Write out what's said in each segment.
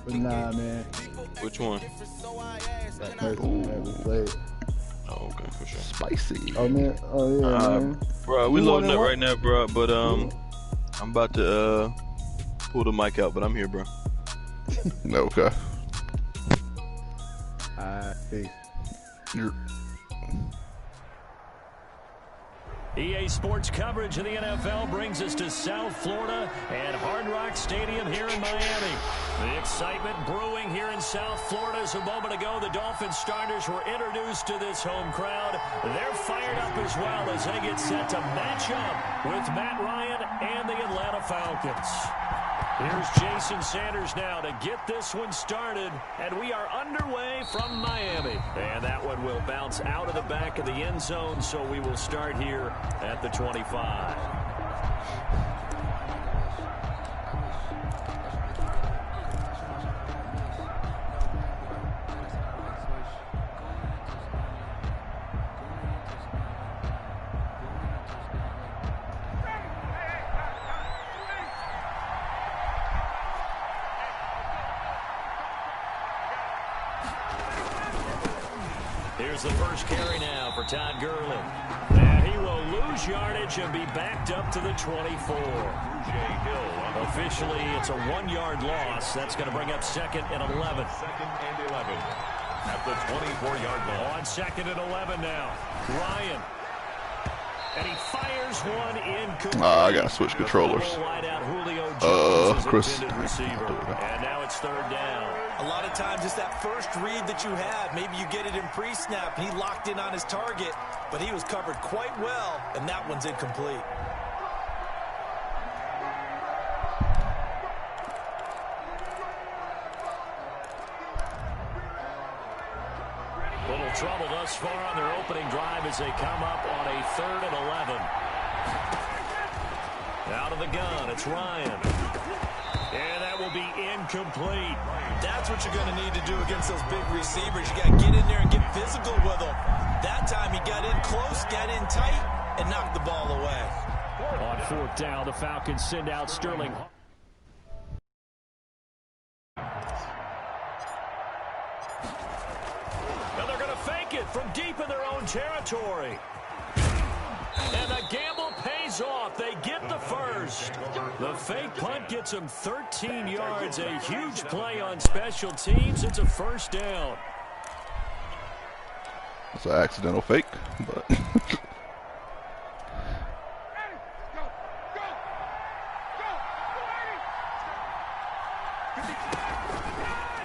But nah, man. Which one? That person that we played. Oh, okay, for sure. Spicy. Oh man. Oh yeah, man. Bro, we You loading wanted up one? right now, bro. But I'm about to pull the mic out, but I'm here, bro. Okay. Peace. EA Sports coverage of the NFL brings us to South Florida at Hard Rock Stadium here in Miami. The excitement brewing here in South Florida as a moment ago the Dolphins starters were introduced to this home crowd. They're fired up as well as they get set to match up with Matt Ryan and the Atlanta Falcons. Here's Jason Sanders now to get this one started, and we are underway from Miami. And that one will bounce out of the back of the end zone, so we will start here at the 25. Here's the first carry now for Todd Gurley. And he will lose yardage and be backed up to the 24. Officially, it's a 1-yard loss. That's going to bring up 2nd and 11. 2nd and 11 at the 24-yard line. On 2nd and 11 now. Ryan. And he fires one incomplete. I gotta switch controllers. Chris. And now it's 3rd down. A lot of times it's that first read that you have. Maybe you get it in pre-snap. He locked in on his target, but he was covered quite well, and that one's incomplete. Little trouble thus far on their opening drive as they come up on a 3rd and 11. Out of the gun, it's Ryan. And that will be incomplete. That's what you're going to need to do against those big receivers. You got to get in there and get physical with them. That time he got in close, got in tight, and knocked the ball away. On 4th down, the Falcons send out Sterling. And they're going to fake it from deep in their own territory. And the gamble pays off. They get the first. The fake punt gets them 13 yards. A huge play on special teams. It's a 1st down. It's an accidental fake, but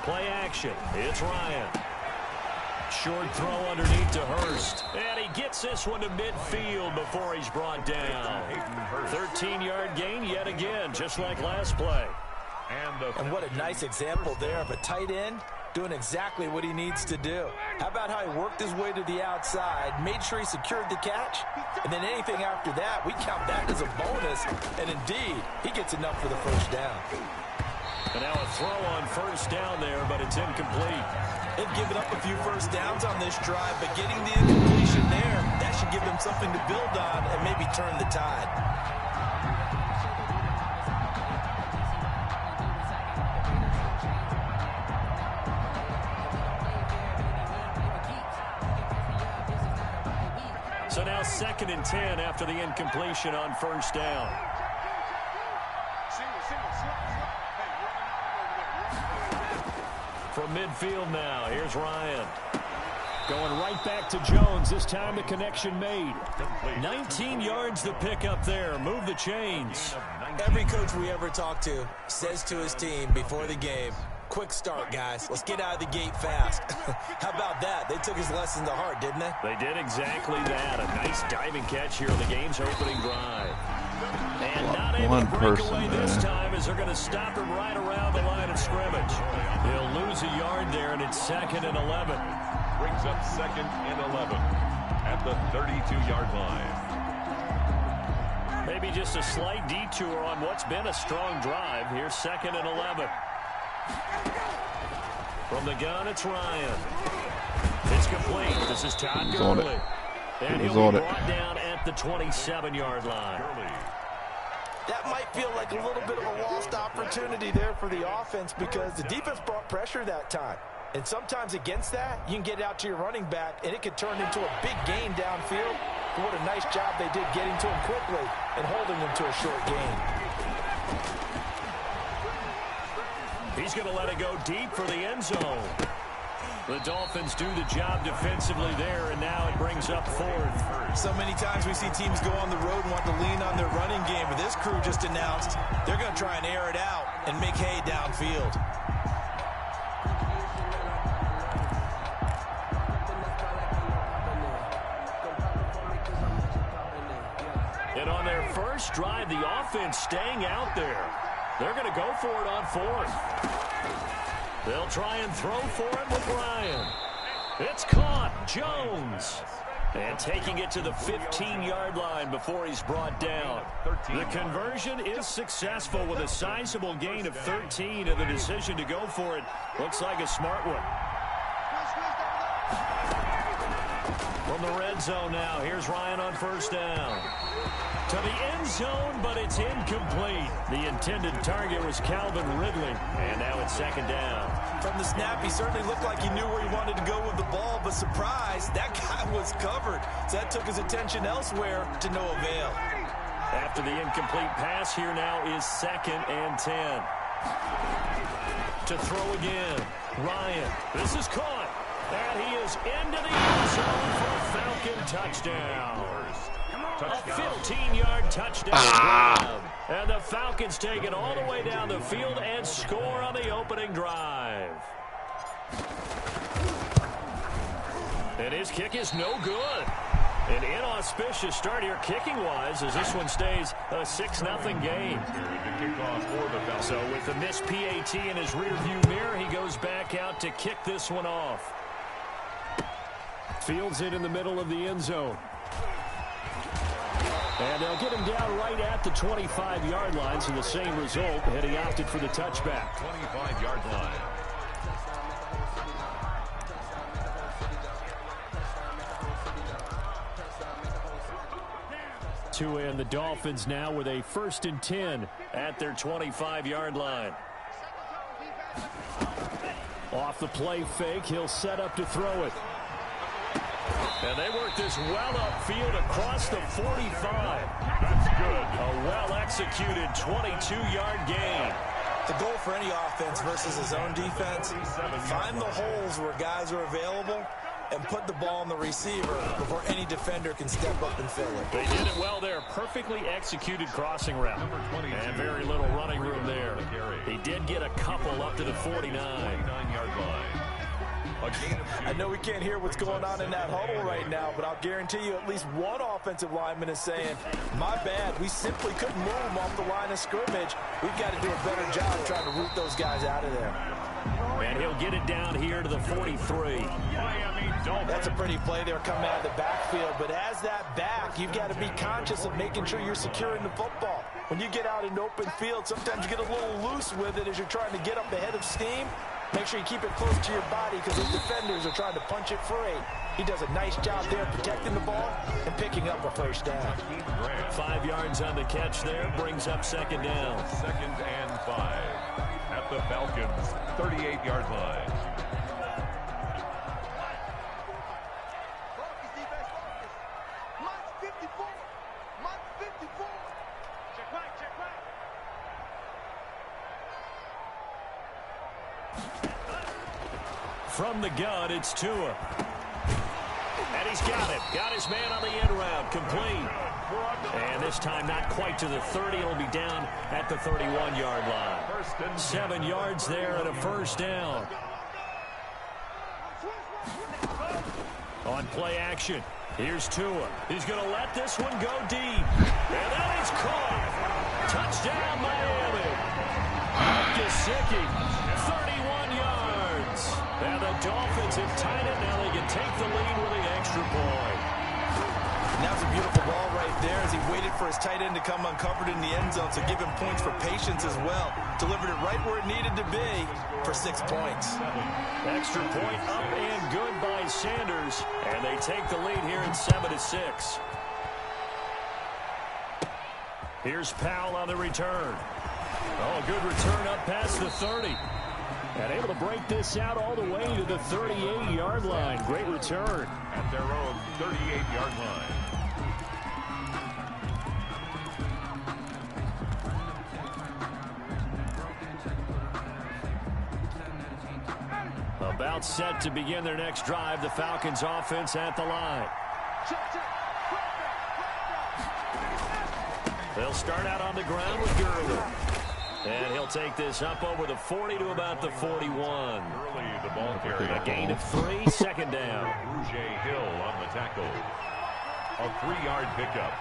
Play action. It's Ryan. Short throw underneath to Hurst. And he gets this one to midfield before he's brought down. 13-yard gain yet again, just like last play. And what a nice example there of a tight end doing exactly what he needs to do. How about how he worked his way to the outside, made sure he secured the catch, and then anything after that, we count that as a bonus. And indeed, he gets enough for the 1st down. And now a throw on 1st down there, but it's incomplete. They've given up a few 1st downs on this drive, but getting the incompletion there, that should give them something to build on and maybe turn the tide. So now 2nd and 10 after the incompletion on 1st down. From midfield now, here's Ryan. Going right back to Jones. This time the connection made. 19 yards the pick up there. Move the chains. Every coach we ever talk to says to his team before the game, quick start, guys. Let's get out of the gate fast. How about that? They took his lesson to heart, didn't they? They did exactly that. A nice diving catch here on the game's opening drive. And not able to break away this time as they're going to stop him right around the line of scrimmage. He'll lose a yard there, and it's 2nd and 11. Brings up 2nd and 11 at the 32-yard line. Maybe just a slight detour on what's been a strong drive. Here's 2nd and 11. From the gun, it's Ryan. It's complete. This is Todd Gurley. And he'll be brought down at the 27-yard line. that might feel like a little bit of a lost opportunity there for the offense because the defense brought pressure that time. And sometimes against that, you can get it out to your running back, and it could turn into a big gain downfield. But what a nice job they did getting to him quickly and holding him to a short gain. He's going to let it go deep for the end zone. The Dolphins do the job defensively there, and now it brings up fourth. So many times we see teams go on the road and want to lean on their running game, but this crew just announced they're going to try and air it out and make hay downfield. And on their first drive, the offense staying out there. They're going to go for it on fourth. They'll try and throw for it with Ryan. It's caught. Jones. And taking it to the 15-yard line before he's brought down. The conversion is successful with a sizable gain of 13, and the decision to go for it looks like a smart one. From the red zone now, here's Ryan on first down. To the end zone, but it's incomplete. The intended target was Calvin Ridley, and now it's second down. From the snap, he certainly looked like he knew where he wanted to go with the ball, but surprise, that guy was covered. So that took his attention elsewhere to no avail. After the incomplete pass, here now is 2nd and 10. To throw again, Ryan. This is caught, and he is into the end zone for a Falcon touchdown. A 15-yard touchdown grab. And the Falcons take it all the way down the field and score on the opening drive. And his kick is no good. An inauspicious start here kicking-wise as this one stays a 6-0 game. So with the missed PAT in his rearview mirror, he goes back out to kick this one off. Fields it in the middle of the end zone. And they'll get him down right at the 25-yard line, so the same result, and he opted for the touchback. 25-yard line. Tua and the Dolphins now with a 1st and 10 at their 25-yard line. Off the play fake, he'll set up to throw it. And they work this well upfield across the 45. That's good. A well-executed 22-yard gain. The goal for any offense versus his own defense, find the holes where guys are available and put the ball on the receiver before any defender can step up and fill it. They did it well there. Perfectly executed crossing route. And very little running room there. He did get a couple up to the 49-yard line. I know we can't hear what's going on in that huddle right now, but I'll guarantee you at least one offensive lineman is saying, my bad, we simply couldn't move them off the line of scrimmage. We've got to do a better job trying to root those guys out of there. And he'll get it down here to the 43. That's a pretty play there coming out of the backfield, but as that back, you've got to be conscious of making sure you're securing the football. When you get out in open field, sometimes you get a little loose with it as you're trying to get up ahead of steam. Make sure you keep it close to your body because those defenders are trying to punch it free. He does a nice job there protecting the ball and picking up a first down. 5 yards on the catch there, brings up 2nd down. 2nd and 5 at the Falcons' 38-yard line. From the gun, it's Tua. And he's got it. Got his man on the end route. Complete. And this time not quite to the 30. It'll be down at the 31-yard line. 7 yards there and a first down. On play action, here's Tua. He's going to let this one go deep. And that is caught. Touchdown, Miami. Gesicki, 31 yards. And the Dolphins have tied it. Now they can take the lead with an extra point. And that was a beautiful ball right there as he waited for his tight end to come uncovered in the end zone, so give him points for patience as well. Delivered it right where it needed to be for 6 points. Extra point up and good by Sanders. And they take the lead here in 7-6. Here's Powell on the return. Oh, good return up past the 30. And able to break this out all the way to the 38-yard line. Great return. At their own 38-yard line. About set to begin their next drive. The Falcons offense at the line. They'll start out on the ground with Gurley. And he'll take this up over the 40 to about the 41. Early the ball carrier. A gain of 3, second down. Rouge Hill on the tackle. A 3-yard pickup.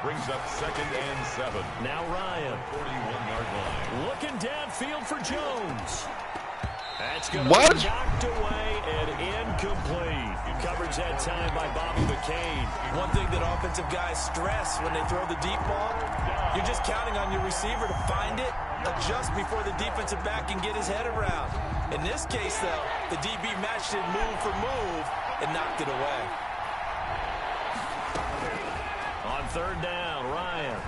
Brings up 2nd and 7. Now Ryan. 41-yard line. Looking downfield for Jones. That's going to What? be knocked away and incomplete. Coverage that time by Bobby McCain. One thing that offensive guys stress when they throw the deep ball, you're just counting on your receiver to find it, adjust before the defensive back can get his head around. In this case, though, the DB matched it move for move and knocked it away. On third down, Ryan.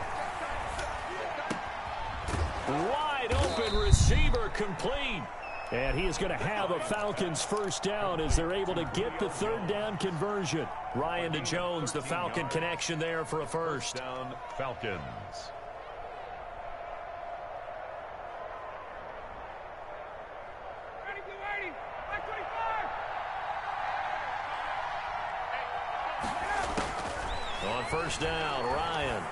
Wide open receiver complete. And he is going to have a Falcons first down as they're able to get the third down conversion. Ryan to Jones, the Falcon connection there for a first. Down Falcons. On first down, Ryan.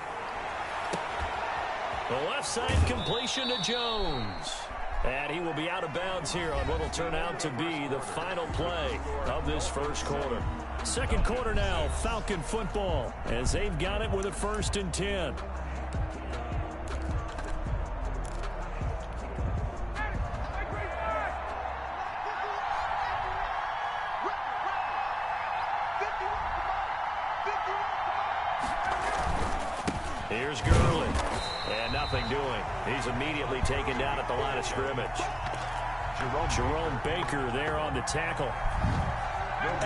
The left side completion to Jones. And he will be out of bounds here on what will turn out to be the final play of this first quarter. Second quarter now, Falcon football, as they've got it with a 1st and 10. Here's Gurley. And nothing doing. He's immediately taken down at the line of scrimmage. Jerome Baker there on the tackle.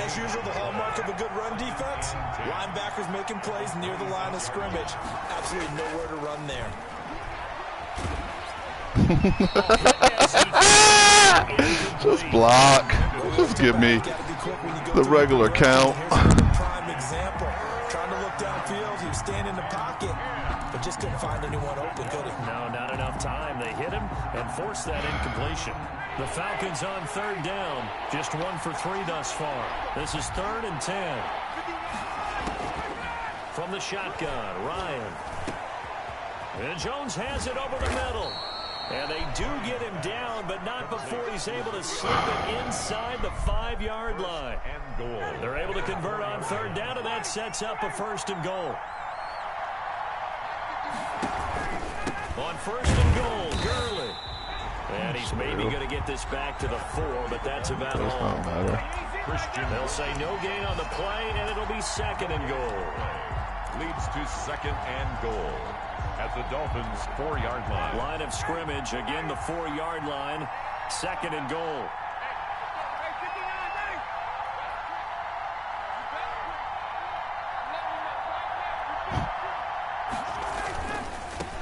As usual, the hallmark of a good run defense, linebackers making plays near the line of scrimmage. Absolutely nowhere to run there. Just block. Just give me the regular count. Prime example. Trying to look downfield. He was standing in the pocket, but just couldn't find anyone open, could he? No, not enough time. They hit him and forced that incompletion. The Falcons on third down. Just 1 for 3 thus far. This is 3rd and 10. From the shotgun, Ryan. And Jones has it over the middle. And they do get him down, but not before he's able to slip it inside the 5-yard line. And goal. They're able to convert on third down, and that sets up a 1st and goal. On 1st and goal, Gurley. And he's maybe going to get this back to the 4, but that's about Does all. not matter. Christian They'll say no gain on the play, and it'll be 2nd and goal. leads to 2nd and goal at the Dolphins' 4-yard line. Line of scrimmage, again the 4-yard line, 2nd and goal.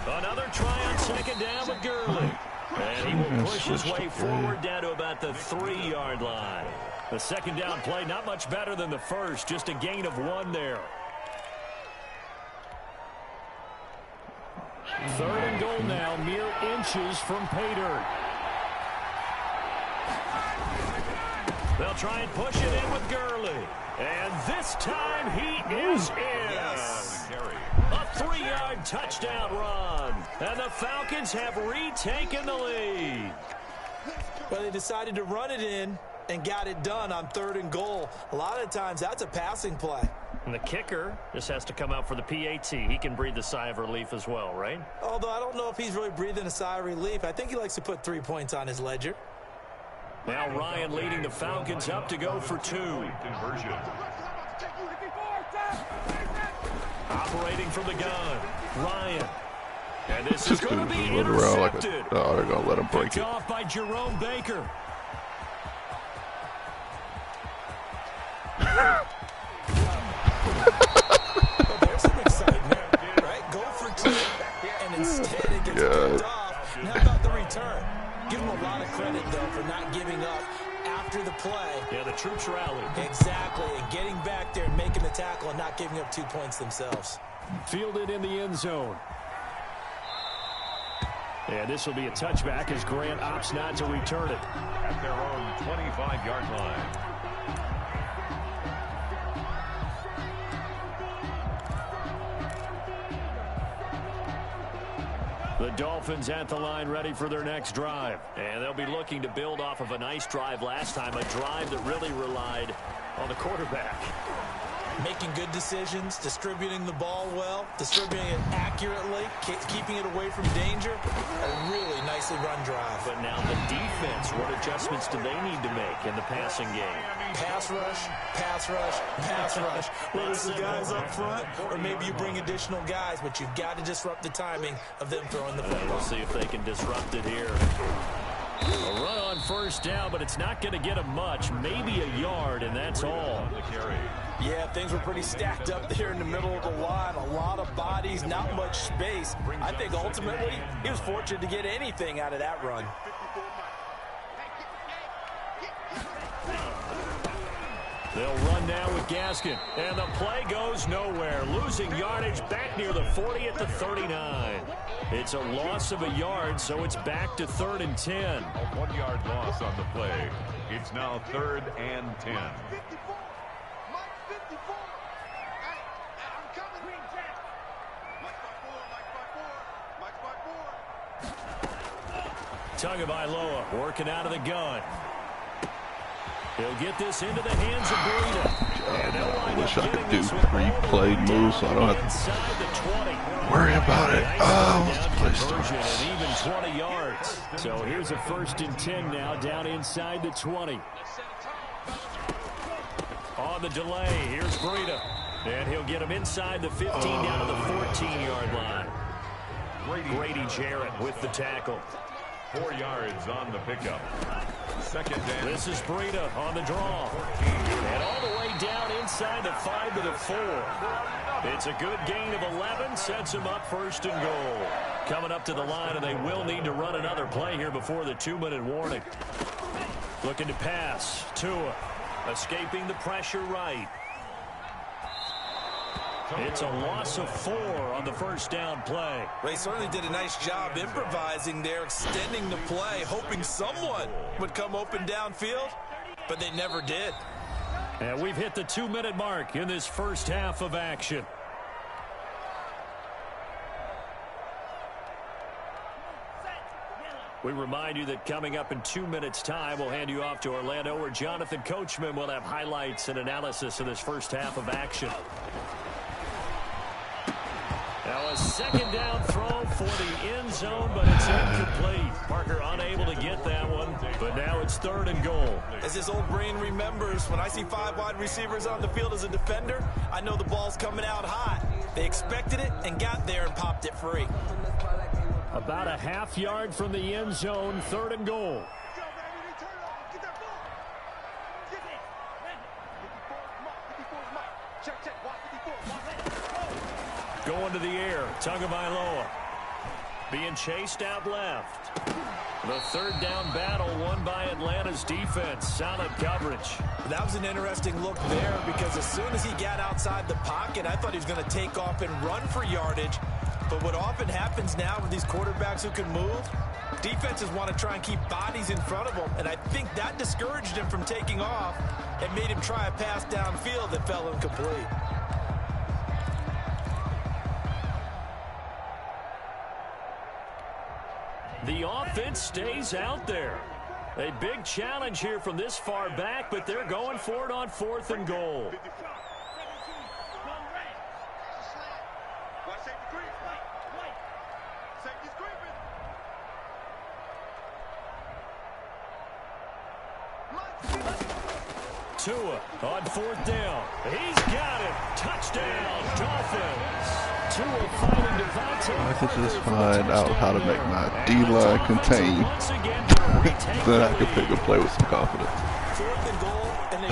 Another try on 2nd down with Gurley. And he will push his way forward down to about the 3-yard line. The 2nd down play, not much better than the first, just a gain of 1 there. 3rd and goal now, mere inches from pay dirt. They'll try and push it in with Gurley. And this time he is in. Yes. A 3-yard touchdown run. And the Falcons have retaken the lead. Well, they decided to run it in and got it done on 3rd and goal. A lot of times that's a passing play. And the kicker just has to come out for the PAT. He can breathe a sigh of relief as well, right? Although I don't know if he's really breathing a sigh of relief. I think he likes to put 3 points on his ledger. Now Ryan leading the Falcons up to go for 2. Conversion. Operating from the gun, Ryan. And this is This going dude to be just running around like intercepted. oh, they're gonna let him break Picked it. off by Jerome Baker. Well, there's some excitement, right? Go for 2. God. How about the return? Give him a lot of credit, though, for not giving up after the play. Yeah, the troops rallied. Exactly, and getting back there and making the tackle and not giving up 2 points themselves. Fielded in the end zone. And this will be a touchback as Grant opts not to return it. At their own 25-yard line. The Dolphins at the line ready for their next drive. And they'll be looking to build off of a nice drive last time, a drive that really relied on the quarterback. Making good decisions, distributing the ball well, distributing it accurately, keeping it away from danger. A really nicely run drive. But now the defense, what adjustments do they need to make in the passing game? Pass rush, pass rush, pass rush. Whether it's the guys up front or maybe you bring additional guys, but you've got to disrupt the timing of them throwing the football. We'll see if they can disrupt it here. A run on first down, but it's not going to get them much. Maybe a yard, and that's all. Yeah, things were pretty stacked up there in the middle of the line. A lot of bodies, not much space. I think ultimately he was fortunate to get anything out of that run. They'll run now with Gaskin, and the play goes nowhere. Losing yardage back near the 40 at the 39. It's a loss of a yard, so it's back to 3rd and 10. A 1-yard loss on the play. It's now 3rd and 10. Tagovailoa working out of the gun. He'll get this into the hands of Breida. I wish I could do pre-played moves so I don't have to worry about it. Oh, what's the play starts? And even 20 yards. So here's a 1st and 10 now down inside the 20. On the delay, here's Breida. And he'll get him inside the 15 down to the 14-yard line. Grady Jarrett with the tackle. 4 yards on the pickup. 2nd down. This is Breida on the draw. And all the way down inside the 5 to the 4. It's a good gain of 11. Sets him up 1st and goal. Coming up to the line, and they will need to run another play here before the 2-minute warning. Looking to pass. Tua escaping the pressure right. It's a loss of 4 on the 1st down play. They certainly did a nice job improvising there, extending the play, hoping someone would come open downfield, but they never did. And we've hit the 2-minute mark in this first half of action. We remind you that coming up in 2 minutes' time, we'll hand you off to Orlando, where Jonathan Coachman will have highlights and analysis of this first half of action. Now a 2nd down throw for the end zone, but it's incomplete. Parker unable to get that one, but now it's 3rd and goal. As his old brain remembers, when I see 5 wide receivers on the field as a defender, I know the ball's coming out hot. They expected it and got there and popped it free. About a half yard from the end zone, 3rd and goal. Going to the air, Tagovailoa being chased out left. The 3rd down battle won by Atlanta's defense. Solid coverage. That was an interesting look there, because as soon as he got outside the pocket, I thought he was going to take off and run for yardage. But what often happens now with these quarterbacks who can move, defenses want to try and keep bodies in front of them, and I think that discouraged him from taking off and made him try a pass downfield that fell incomplete. The offense stays out there. A big challenge here from this far back, but they're going for it on 4th and goal. Tua on 4th down. He's got it. Touchdown, Dolphins. Tua fighting Devontae. I could just find out how to make my D-line contain. Then I could pick a play with some confidence. 4th and goal, and they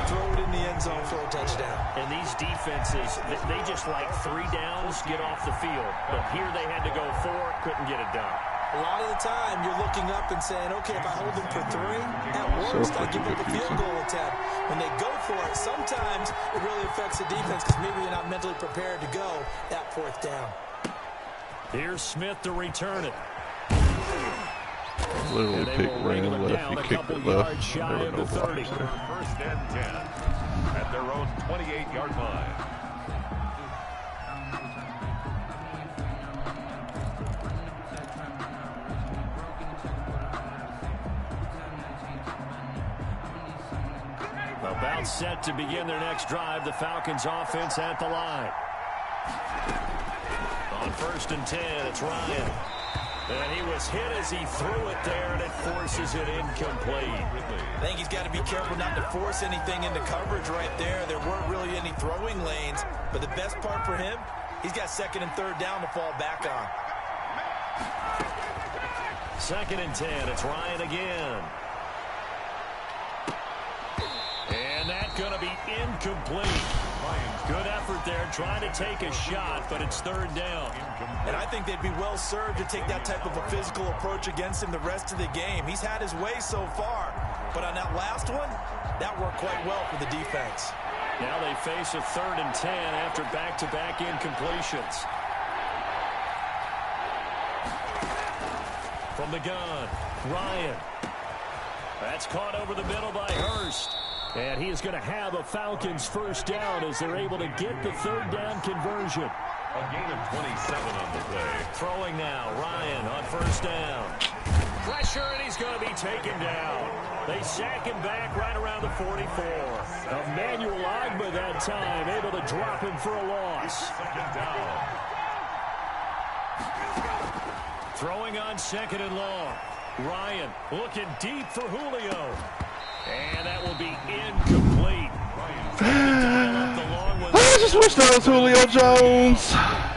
throw it in the end zone for a touchdown. And these defenses, they just like 3 downs, get off the field. But here they had to go 4, couldn't get it done. A lot of the time, you're looking up and saying, okay, if I hold them for 3, at worst, I give up a field goal attempt. When they go for it, sometimes it really affects the defense because maybe you're not mentally prepared to go that 4th down. Here's Smith to return it. Literally pick ran left, he kicked it left. Shy of the 30. First and 10 at their own 28-yard line. About set to begin their next drive. The Falcons offense at the line. On 1st and 10, it's Ryan. And he was hit as he threw it there, and it forces it incomplete. I think he's got to be careful not to force anything into coverage right there. There weren't really any throwing lanes, but the best part for him, he's got 2nd and 3rd down to fall back on. 2nd and 10, it's Ryan again. And that's going to be incomplete. Good effort there, trying to take a shot, but it's 3rd down. And I think they'd be well served to take that type of a physical approach against him the rest of the game. He's had his way so far, but on that last one, that worked quite well for the defense. Now they face a 3rd and 10 after back-to-back incompletions. From the gun, Ryan. That's caught over the middle by Hurst. And he is going to have a Falcons 1st down as they're able to get the 3rd down conversion. A gain of 27 on the play. Throwing now, Ryan on 1st down. Pressure, and he's going to be taken down. They sack him back right around the 44. Emmanuel Ogbah that time, able to drop him for a loss. 2nd down. Throwing on 2nd and long. Ryan looking deep for Julio. And that will be incomplete. I just wish that was Julio Jones.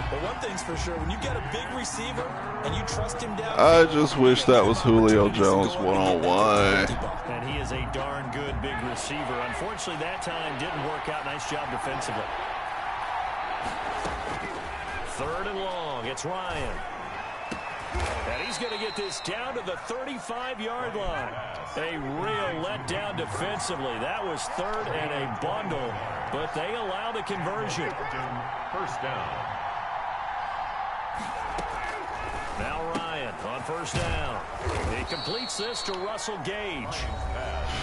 But one thing's for sure, when you get a big receiver and you trust him down, I just wish that was Julio Jones one-on-one. And he is a darn good big receiver. Unfortunately, that time didn't work out. Nice job defensively. 3rd and long. It's Ryan. And he's going to get this down to the 35-yard line. A real letdown defensively. That was 3rd and a bundle, but they allow the conversion. 1st down. Now Ryan on 1st down. He completes this to Russell Gage.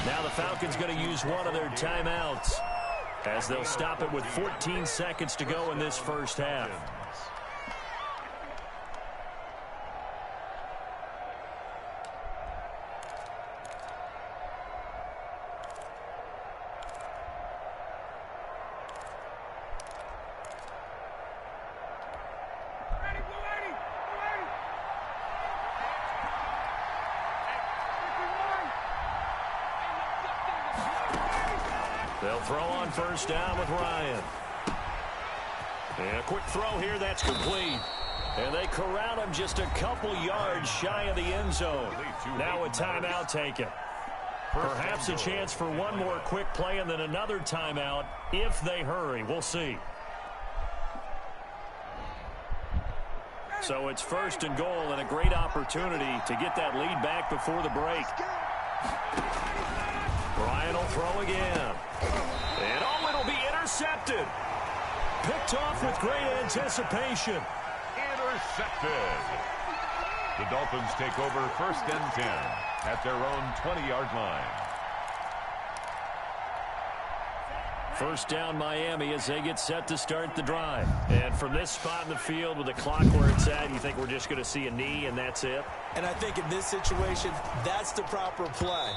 Now the Falcons going to use one of their timeouts as they'll stop it with 14 seconds to go in this 1st half. They'll throw on 1st down with Ryan. And a quick throw here, that's complete. And they corral him just a couple yards shy of the end zone. Now a timeout taken. Perhaps a chance for one more quick play and then another timeout if they hurry. We'll see. So it's 1st and goal and a great opportunity to get that lead back before the break. Ryan will throw again. And oh, it'll be intercepted. Picked off with great anticipation. Intercepted. The Dolphins take over 1st and 10 at their own 20-yard line. 1st down Miami as they get set to start the drive. And from this spot in the field with the clock where it's at, you think we're just going to see a knee and that's it? And I think in this situation, that's the proper play.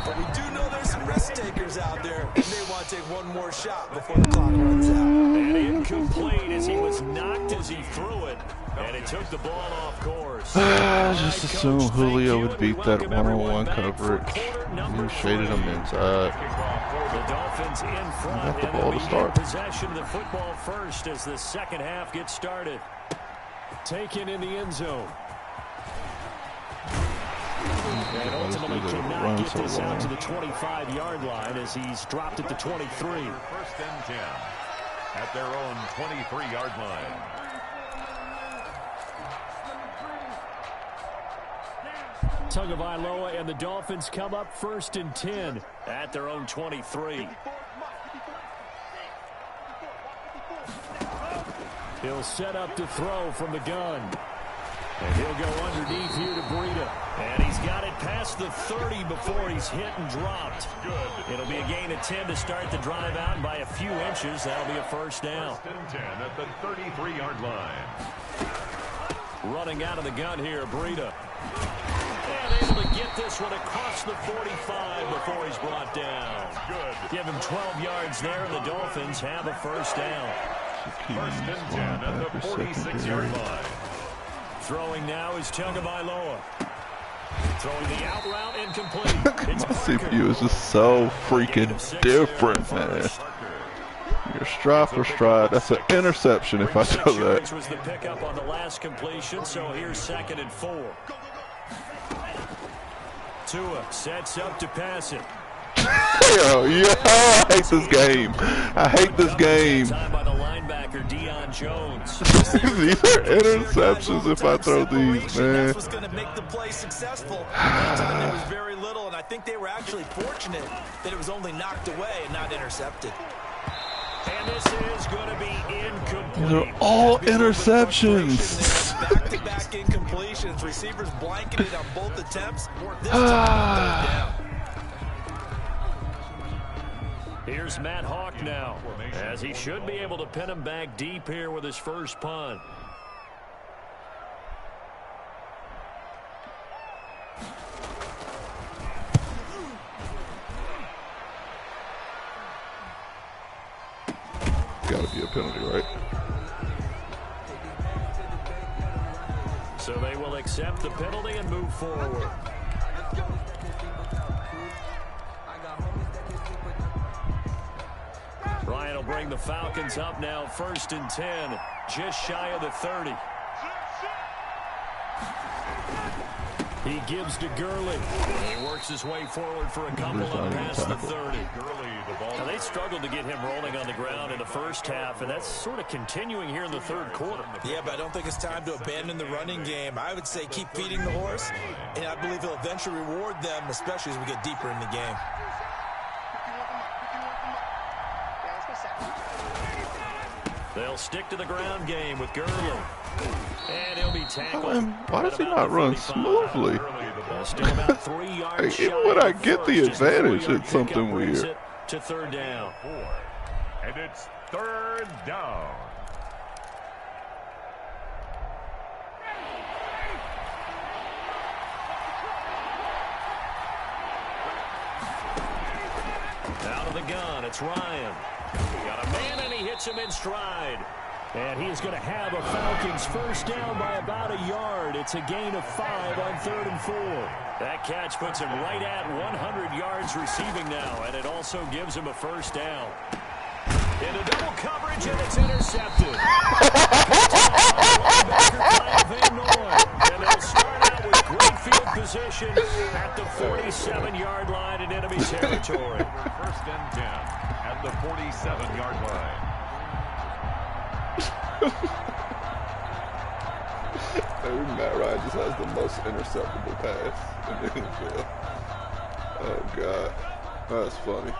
But we do know there's some risk takers out there, and they want to take one more shot before the clock runs out. And incomplete as he was knocked as he threw it. And it took the ball off course. I just assumed Julio would beat that one-on-one coverage. You shaded him inside. The Dolphins in front, Got the and ball they'll to be start. in possession of the football first as the 2nd half gets started. Taken in the end zone. And ultimately cannot get this out to the 25-yard line as he's dropped at the 23. 1st and 10. at their own 23-yard line. Tagovailoa and the Dolphins come up 1st and 10 at their own 23. He'll set up to throw from the gun. And he'll go underneath here to Breida. And he's got it past the 30 before he's hit and dropped. Good. It'll be a gain of 10 to start the drive out, and by a few inches, that'll be a first down. 1st and 10 at the 33-yard line. Running out of the gun here, Breida. And able to get this one across the 45 before he's brought down. Good. Give him 12 yards there, and the Dolphins have a first down. 1st and 10 at the 46-yard line. Throwing now is Tagovailoa. Throwing the out route incomplete. My CPU is just so freaking different, man. You're stride for stride. That's an interception if I do that. Was the pickup on the last completion, so here's 2nd and 4. Tua sets up to pass it. Yo, yeah, I hate this game. I hate this game. Time by the linebacker, Deion Jones. These are interceptions if I throw these, man. That's what's going to make the play successful. That time there was very little, and I think they were actually fortunate that it was only knocked away and not intercepted. And this is going to be incomplete. They're all interceptions. Back-to-back incompletions. Receivers blanketed on both attempts. This time, 3rd down. Here's Matt Hawk now, as he should be able to pin him back deep here with his first punt. Gotta be a penalty, right? So they will accept the penalty and move forward. Ryan will bring the Falcons up now, 1st and 10, just shy of the 30. He gives to Gurley. He works his way forward for a couple up past the 30. Now, they struggled to get him rolling on the ground in the first half, and that's sort of continuing here in the 3rd quarter. Yeah, but I don't think it's time to abandon the running game. I would say keep feeding the horse, and I believe he'll eventually reward them, especially as we get deeper in the game. They'll stick to the ground game with Gurley. And he'll be tackled. Why does he not run smoothly? Still about 3 yards Even when I get the advantage, it's something weird. To 3rd down. And it's 3rd down. Out of the gun, it's Ryan. Got a man, and he hits him in stride. And he is going to have a Falcons first down by about a yard. It's a gain of 5 on 3rd and 4. That catch puts him right at 100 yards receiving now, and it also gives him a first down. Into double coverage, and it's intercepted. And they'll start out with great field position at the 47-yard line in enemy territory. 1st and 10 at the 47-yard line. Maybe Matt Ryan just has the most interceptable pass in the NFL. Oh, God. That's funny.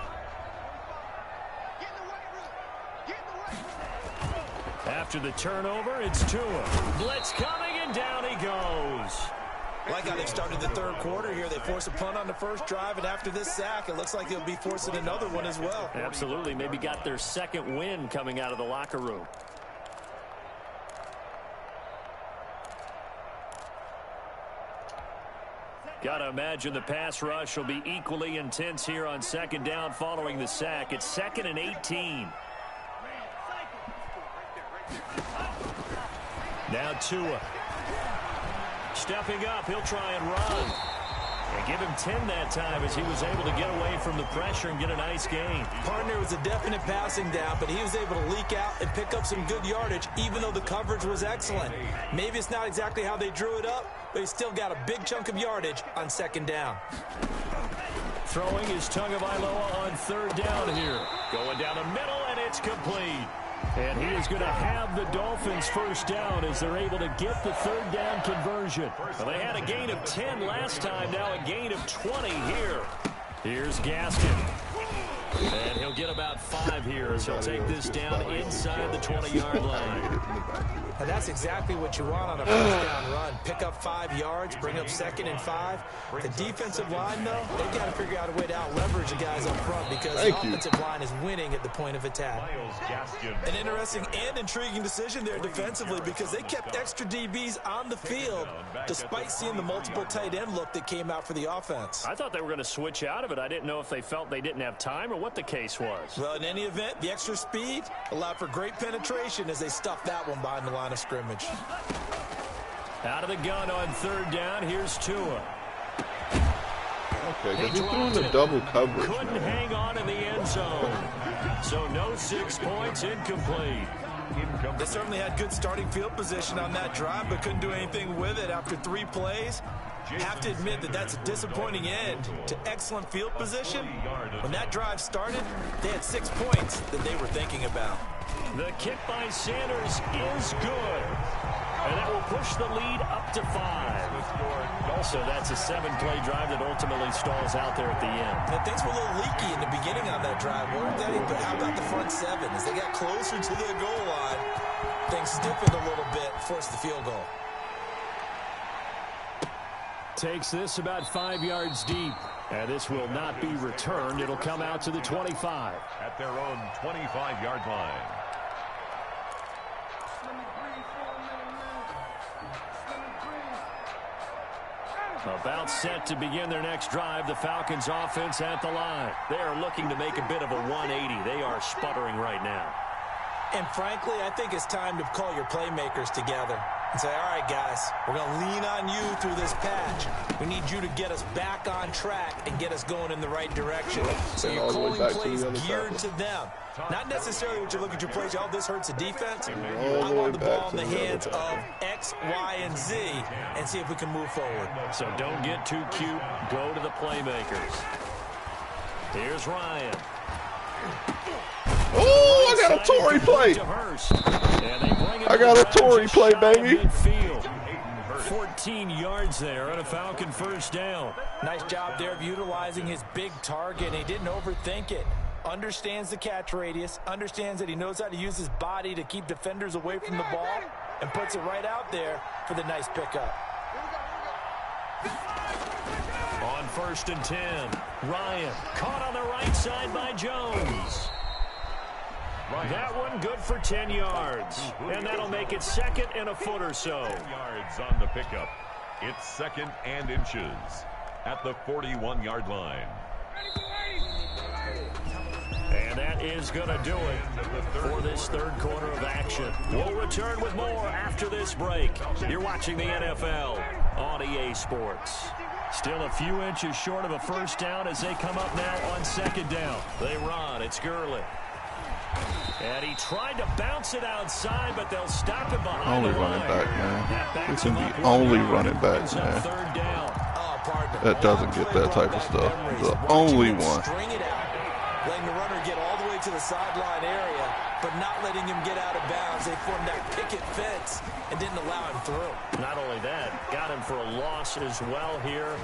After the turnover, it's Tua. Blitz coming, and down he goes. Like how they've started the 3rd quarter here. They force a punt on the first drive, and after this sack, it looks like they'll be forcing another one as well. Absolutely. Maybe got their 2nd win coming out of the locker room. Got to imagine the pass rush will be equally intense here on 2nd down following the sack. It's 2nd and 18. Now Tua. Stepping up, he'll try and run. And give him 10 that time as he was able to get away from the pressure and get a nice gain. Partner was a definite passing down, but he was able to leak out and pick up some good yardage, even though the coverage was excellent. Maybe it's not exactly how they drew it up, but he still got a big chunk of yardage on 2nd down. Throwing is Tagovailoa on 3rd down here. Going down the middle, and it's complete. And he is going to have the Dolphins first down as they're able to get the third down conversion. Well, they had a gain of 10 last time, now a gain of 20 here. Here's Gaskin. And he'll get about 5 here as he'll take this down inside the 20-yard line. And that's exactly what you want on a first down run. Pick up 5 yards, bring up 2nd and 5. The defensive line, though, they've got to figure out a way to out-leverage the guys up front because the offensive line is winning at the point of attack. An interesting and intriguing decision there defensively because they kept extra DBs on the field despite seeing the multiple tight end look that came out for the offense. I thought they were going to switch out of it. I didn't know if they felt they didn't have time or what the case was. Well, in any event, the extra speed allowed for great penetration as they stuffed that one behind the line of scrimmage. Out of the gun on third down, here's Tua. Okay, because he's doing the double coverage. Couldn't hang on in the end zone. So no 6 points, incomplete. They certainly had good starting field position on that drive, but couldn't do anything with it after 3 plays. Have to admit that that's a disappointing end to excellent field position. When that drive started, they had 6 points that they were thinking about. The kick by Sanders is good. And that will push the lead up to 5. So that's a 7-play drive that ultimately stalls out there at the end. And things were a little leaky in the beginning on that drive, weren't they? But how about the front 7? As they got closer to the goal line, things stiffened a little bit, forced the field goal. Takes this about 5 yards deep. And this will not be returned. It'll come out to the 25. At their own 25-yard line. About set to begin their next drive, the Falcons offense at the line. They are looking to make a bit of a 180. They are sputtering right now. And frankly, I think it's time to call your playmakers together and say, all right, guys, we're going to lean on you through this patch. We need you to get us back on track and get us going in the right direction. So you're calling plays geared to them. Not necessarily what you look at your plays, oh, this hurts the defense. I want the ball in the hands of X, Y, and Z and see if we can move forward. So don't get too cute. Go to the playmakers. Here's Ryan. Oh, I got a Tory play. I got a Tory play, baby. 14 yards there on a Falcon first down. Nice job there of utilizing his big target, and he didn't overthink it. Understands the catch radius, understands that he knows how to use his body to keep defenders away from the ball, and puts it right out there for the nice pickup. On 1st and 10, Ryan caught on the right side by Jones. That one good for 10 yards. And that'll make it 2nd and a foot or so. 10 yards on the pickup. It's 2nd and inches at the 41-yard line. And that is going to do it for this third quarter of action. We'll return with more after this break. You're watching the NFL on EA Sports. Still a few inches short of a first down as they come up now on 2nd down. They run. It's Gurley. And he tried to bounce it outside, but they'll stop him behind Only the line. running back, man. This is the only running back, man. Third down. That doesn't get that type of stuff. The only one. String it out, letting the runner get all the way to the sideline area, but not letting him get out of bounds. They formed that picket fence and didn't allow him through. Not only that, got him for a loss as well here.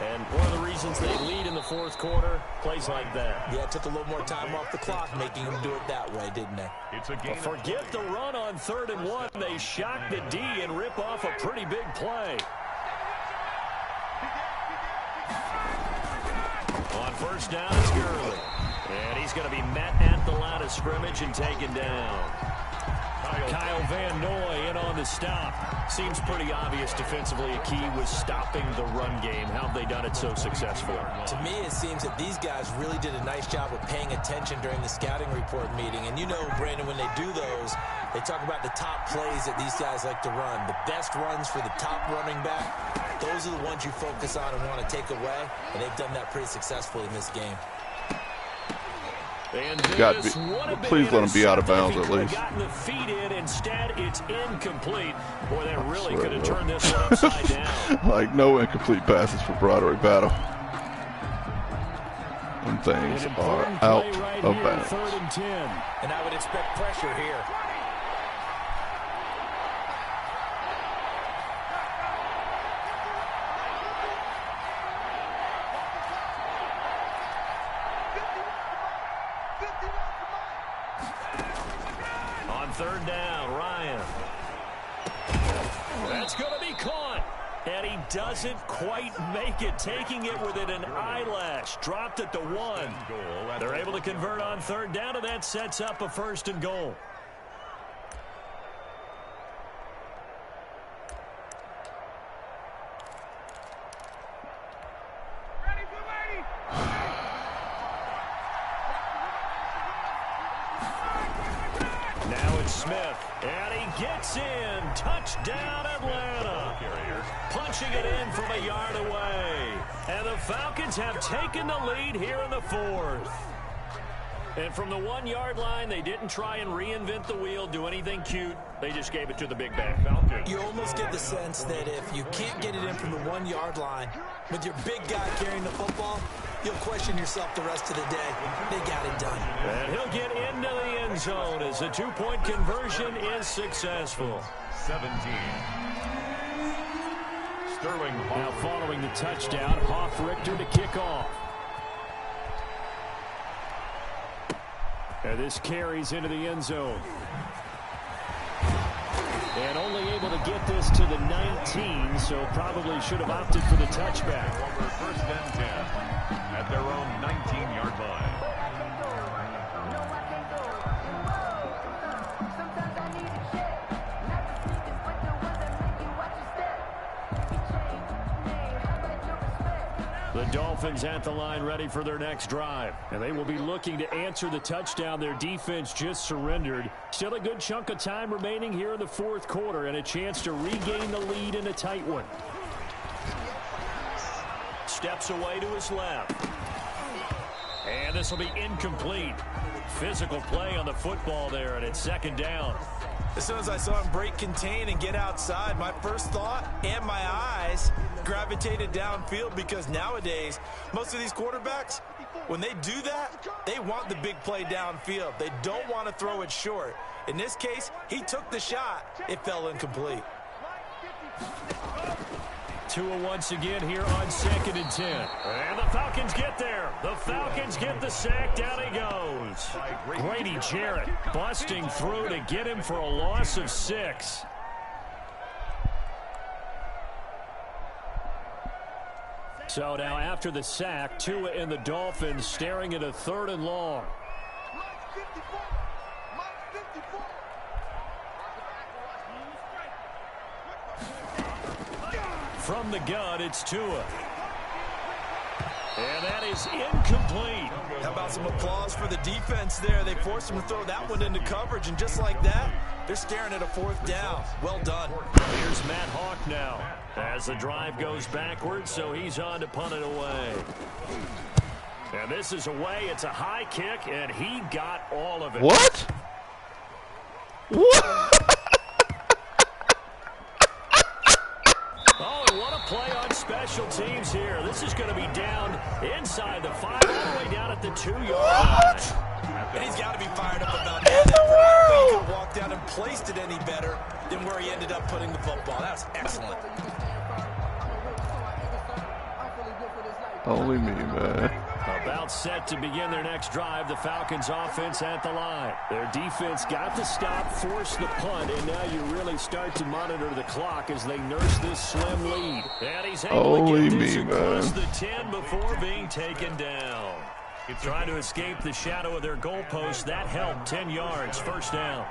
And one of the reasons they lead in the fourth quarter, plays like that. Yeah, it took a little more time off the clock, making him do it that way, didn't they? It's a game. Forget the run on 3rd and 1. They shock the D and rip off a pretty big play. On 1st down, it's Gurley. And he's going to be met at the line of scrimmage and taken down. Kyle Van Noy in on the stop. Seems pretty obvious defensively a key was stopping the run game. How have they done it so successfully? To me, it seems that these guys really did a nice job of paying attention during the scouting report meeting. And you know, Brandon, when they do those, they talk about the top plays that these guys like to run. The best runs for the top running back, those are the ones you focus on and want to take away. And they've done that pretty successfully in this game. Got to be, please let him be out of bounds at least. Gotten the feet in. Instead, it's incomplete. Boy, that really could have turned this one upside down. Like no incomplete passes for Broadway Battle. when things An are important out play right of here, bounds. 3rd and 10. And I would expect pressure here. On 3rd down, Ryan. That's going to be caught. And he doesn't quite make it, taking it within an eyelash. Dropped at the 1. They're able to convert on 3rd down, and that sets up a 1st and goal. Now it's Smith, and he gets in. Touchdown, Atlanta. Punching it in from a yard away. And the Falcons have taken the lead here in the 4th. And from the 1-yard line, they didn't try and reinvent the wheel, do anything cute. They just gave it to the big back. You almost get the sense that if you can't get it in from the 1-yard line with your big guy carrying the football, you'll question yourself the rest of the day. They got it done. And he'll get into the end zone as the 2-point conversion is successful. 17. Sterling Now following the touchdown, Hoff-Richter to kick off. And this carries into the end zone. And only able to get this to the 19, so probably should have opted for the touchback. over 1st and 10 at their own 19-yard line. The Dolphins at the line ready for their next drive. And they will be looking to answer the touchdown their defense just surrendered. Still a good chunk of time remaining here in the 4th quarter and a chance to regain the lead in a tight one. Steps away to his left. And this will be incomplete. Physical play on the football there, and it's 2nd down. As soon as I saw him break contain and get outside, my first thought and my eyes gravitated downfield, because nowadays, most of these quarterbacks, when they do that, they want the big play downfield. They don't want to throw it short. In this case, he took the shot. It fell incomplete. Tua once again here on 2nd and 10. And the Falcons get there. The Falcons get the sack. Down he goes. Grady Jarrett busting through to get him for a loss of 6. So now after the sack, Tua and the Dolphins staring at a 3rd and long. From the gun, it's Tua. And that is incomplete. How about some applause for the defense there? They forced him to throw that one into coverage, and just like that, they're staring at a 4th down. Well done. Here's Matt Hawk now as the drive goes backwards, so he's on to punt it away. And this is away. It's a high kick, and he got all of it. What? What? Oh, and what a play on special teams here. This is going to be down inside the 5, all the way down at the 2-yard line. And he's got to be fired up about that. He could have walked down and placed it any better than where he ended up putting the football. That was excellent. Only me, man. About set to begin their next drive, the Falcons offense at the line. Their defense got the stop, forced the punt, and now you really start to monitor the clock as they nurse this slim lead. And he's able to get this across the 10 before being taken down. Trying to escape the shadow of their goalpost. That helped. 10 yards, 1st down.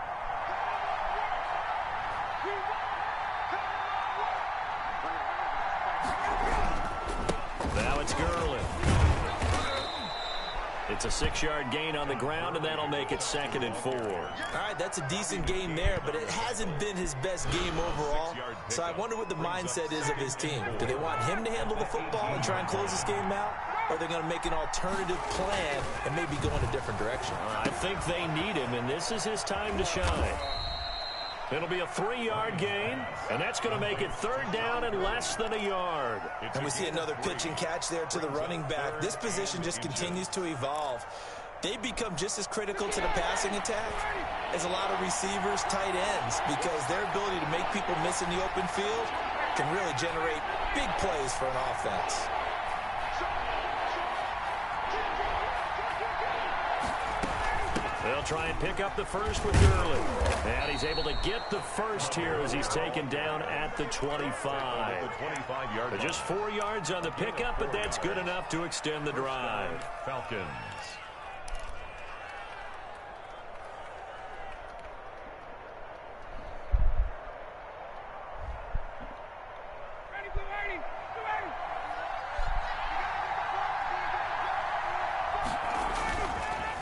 Now it's Gurley. It's a 6-yard gain on the ground, and that'll make it 2nd and 4. All right, that's a decent game there, but it hasn't been his best game overall. So I wonder what the mindset is of his team. Do they want him to handle the football and try and close this game out? Or are they going to make an alternative plan and maybe go in a different direction? I think they need him, and this is his time to shine. It'll be a 3-yard gain, and that's going to make it 3rd down and less than a yard. And we see another pitch and catch there to the running back. This position just continues to evolve. They become just as critical to the passing attack as a lot of receivers, tight ends, because their ability to make people miss in the open field can really generate big plays for an offense. They'll try and pick up the first with Gurley. And he's able to get the first here as he's taken down at the 25. Just 4 yards on the pickup, but that's good enough to extend the drive. Falcons.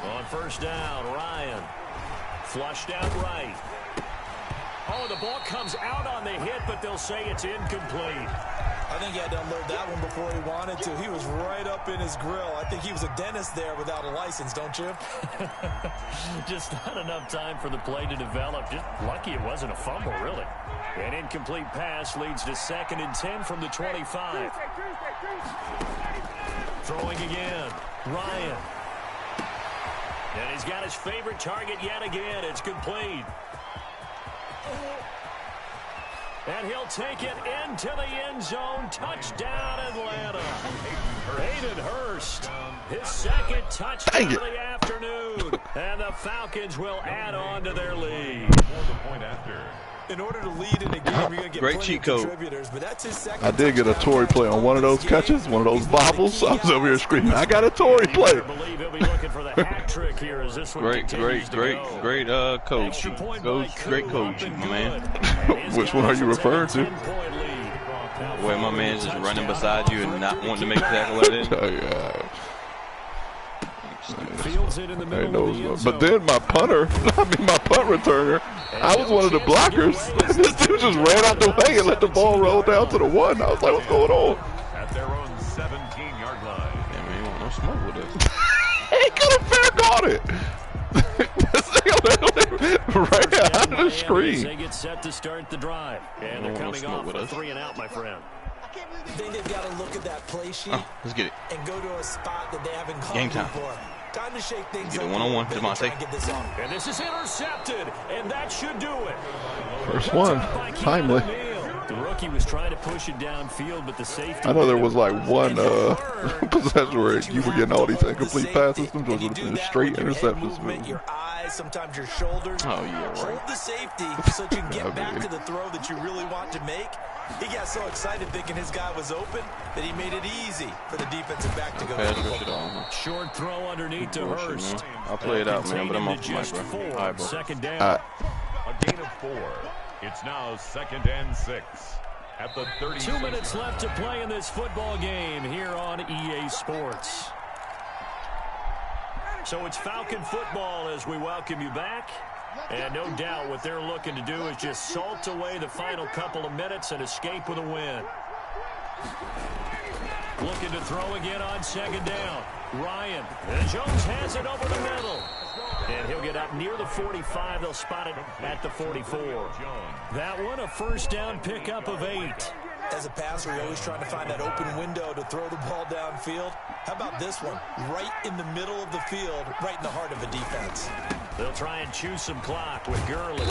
On first down, Ryan. Flushed out right. Oh, the ball comes out on the hit, but they'll say it's incomplete. I think he had to unload that one before he wanted to. He was right up in his grill. I think he was a dentist there without a license, don't you? Just not enough time for the play to develop. Just lucky it wasn't a fumble, really. An incomplete pass leads to 2nd and 10 from the 25. Throwing again. Ryan. And he's got his favorite target yet again. It's complete. And he'll take it into the end zone. Touchdown, Atlanta. Hayden Hurst, his 2nd touchdown of the afternoon. And the Falcons will add on to their lead. In order to lead in a game, you're going to get Great plenty cheat of code. contributors, but that's his 2nd I did get a Tory play on one of those catches, one of those bobbles. I was over here screaming, I got a Tory play. I believe he'll be looking for the hat trick here as this one Great continues to go. coach. Extra point Goes by great Coop, coach, up and my man. good. And Which one are you referring to? 10-point lead. Where my man's just running beside you and not wanting to make a tackle at it. Oh, yeah. Fields it in the middle of the end zone. But then my punter, my punt returner, I was one of the blockers. This dude just ran out the way and let the ball roll down to the 1. I was like, what's going on? At their own 17-yard line. Yeah, man, he want no smoke with us. He could have fair caught it. Ran out of the They screen. get set to start the drive. And they're coming off for 3 and out, my friend. I think they've got to look at that play sheet Let's get it. and go to a spot that they haven't Game gone time. before. Time to shake things Get it up. one-on-one, a little bit and try Devontae. and get this off. And this is intercepted, and that should do it. First one, timely. The rookie was trying to push it downfield, but the safety. I know there was like one possession where you were getting all these incomplete passes. Them And just you would do have been that straight with your head interceptions. movement, your eyes, sometimes your shoulders. Oh, yeah, right. Hold the safety so that you can get back to the throw that you really want to make. He got so excited thinking his guy was open that he made it easy for the defensive back to go. Pass rush it on. Short throw underneath to Bullshit, Hurst. man. I'll play it out, man, but I'm off the mic, Just bro. 4. All right, bro. 2nd down. A gain of 4. It's now 2nd and 6. At the 30. 2 minutes left to play in this football game here on EA Sports. So it's Falcon football as we welcome you back. And no doubt what they're looking to do is just salt away the final couple of minutes and escape with a win. Looking to throw again on 2nd down. Ryan. And Jones has it over the middle. And he'll get up near the 45. They'll spot it at the 44. That one, a first down pickup of 8. As a passer, you're always trying to find that open window to throw the ball downfield. How about this one? Right in the middle of the field, right in the heart of a defense. They'll try and chew some clock with Gurley.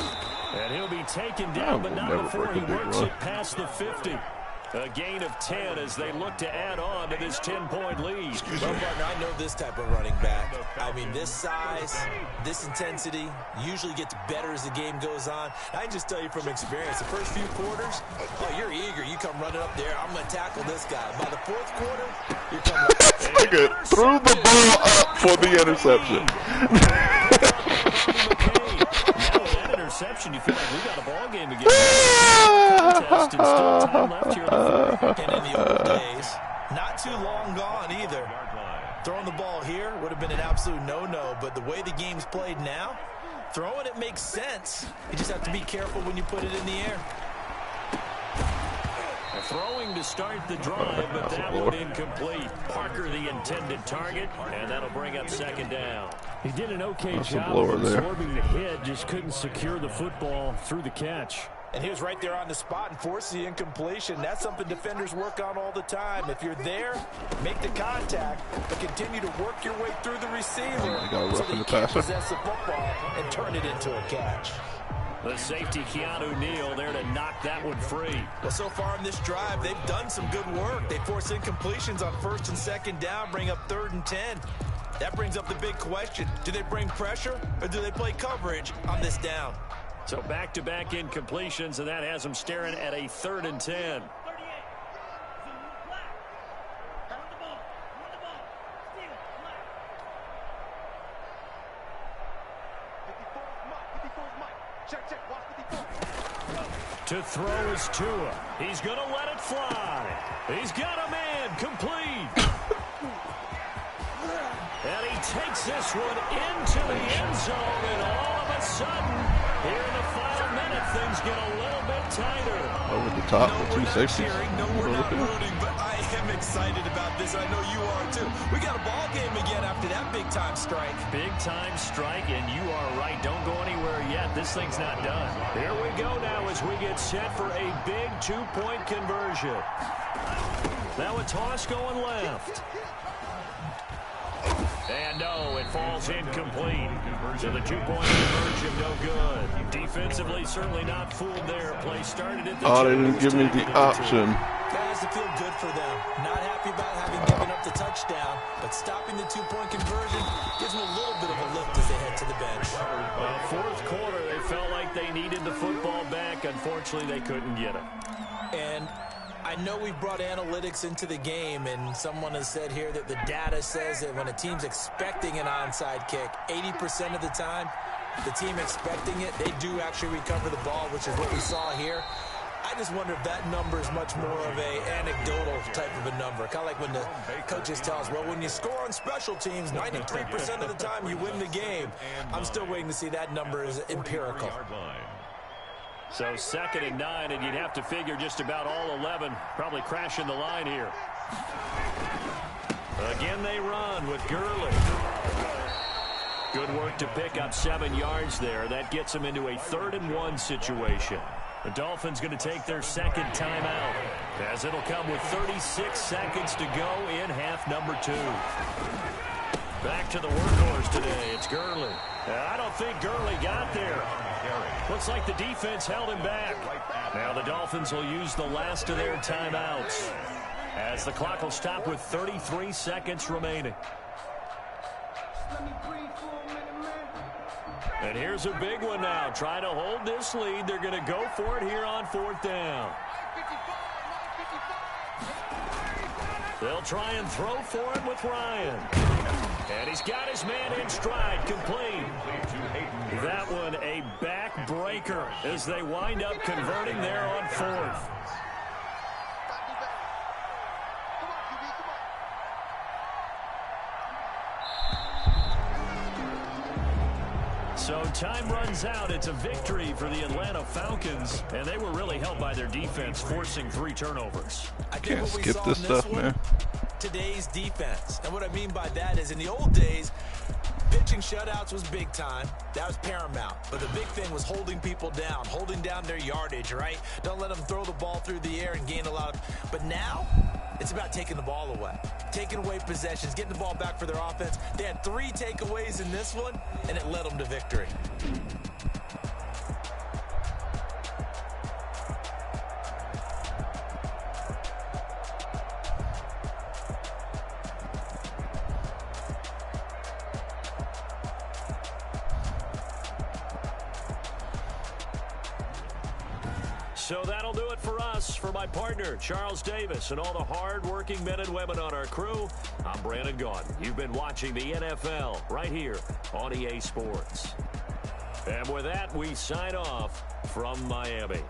And he'll be taken down, but not before he works it past the 50. A gain of 10 as they look to add on to this 10-point lead. Well, partner, I know this type of running back. I mean, this size, this intensity usually gets better as the game goes on. I can just tell you from experience, the first few quarters, oh, you're eager. You come running up there. I'm going to tackle this guy. By the 4th quarter, you're coming up. Nigga threw the ball up for the interception. Now with that interception, you feel like we got a ball game again. Contest and still time left here. And in the old days, not too long gone either. Throwing the ball here would have been an absolute no-no, but the way the game's played now, throwing it makes sense. You just have to be careful when you put it in the air. Throwing to start the drive, but that one incomplete. Parker the intended target, and that'll bring up 2nd down. He did an okay That's a job blower of there. absorbing the hit, just couldn't secure the football through the catch. And he was right there on the spot and forced the incompletion. That's something defenders work on all the time. If you're there, make the contact, but continue to work your way through the receiver so that you can possess the football and turn it into a catch. The safety, Keanu Neal, there to knock that one free. Well, so far in this drive, they've done some good work. They force incompletions on 1st and 2nd down, bring up 3rd and 10. That brings up the big question. Do they bring pressure or do they play coverage on this down? So back-to-back incompletions, and that has them staring at a 3rd and 10. To throw is Tua. He's going to let it fly. He's got a man complete. And he takes this one into the end zone, and all of a sudden, here in the final minute, things get a little bit tighter. Over the top with two safeties. No, we're not rooting, but I am excited about this. I know you are too. We got a ball game again after that big-time strike. Big-time strike, and you are right. Don't go anywhere yet. This thing's not done. Here we go now as we get set for a big two-point conversion. Now a toss going left. And no, it falls incomplete. So the two-point conversion, no good. Defensively, certainly not fooled there. Play started at the they didn't give me the option. That has to feel good for them. Not happy about having given up the touchdown, but stopping the two-point conversion gives them a little bit of a lift as they head to the bench. Well, 4th quarter, they felt like they needed the football back. Unfortunately, they couldn't get it. And I know we've brought analytics into the game, and someone has said here that the data says that when a team's expecting an onside kick, 80% of the time, the team expecting it, they do actually recover the ball, which is what we saw here. I just wonder if that number is much more of a anecdotal type of a number. Kind of like when the coaches tell us, well, when you score on special teams, 93% of the time you win the game. I'm still waiting to see that number is empirical. So 2nd and 9, and you'd have to figure just about all 11 probably crashing the line here. Again, they run with Gurley. Good work to pick up 7 yards there. That gets them into a 3rd and 1 situation. The Dolphins going to take their 2nd timeout, as it'll come with 36 seconds to go in half number 2. Back to the workhorse today. It's Gurley. I don't think Gurley got there. Looks like the defense held him back. Now the Dolphins will use the last of their timeouts, as the clock will stop with 33 seconds remaining. And here's a big one now. Trying to hold this lead. They're going to go for it here on 4th down. They'll try and throw for it with Ryan. And he's got his man in stride, complete. That one a backbreaker as they wind up converting there on 4th. So time runs out. It's a victory for the Atlanta Falcons, and they were really helped by their defense, forcing 3 turnovers. I think Can't what we skip saw this in stuff, one, man. Today's defense. And what I mean by that is in the old days, pitching shutouts was big time. That was paramount. But the big thing was holding people down, holding down their yardage, right? Don't let them throw the ball through the air and gain a lot of... But now, it's about taking the ball away. Taking away possessions, getting the ball back for their offense. They had 3 takeaways in this one, and it led them to victory. So that'll do it for us. For my partner, Charles Davis, and all the hard-working men and women on our crew, I'm Brandon Gaudin. You've been watching the NFL right here on EA Sports. And with that, we sign off from Miami.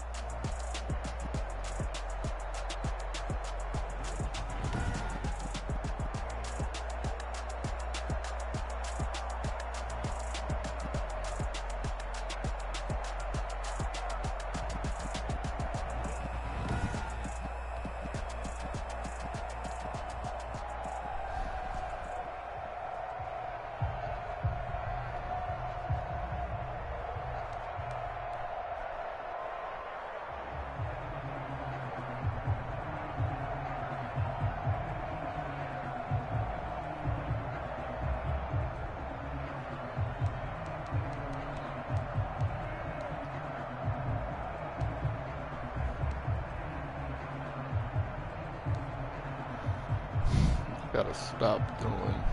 Gotta stop throwing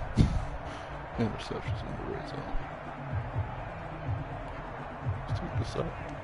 interceptions in the red zone. Let's take this up.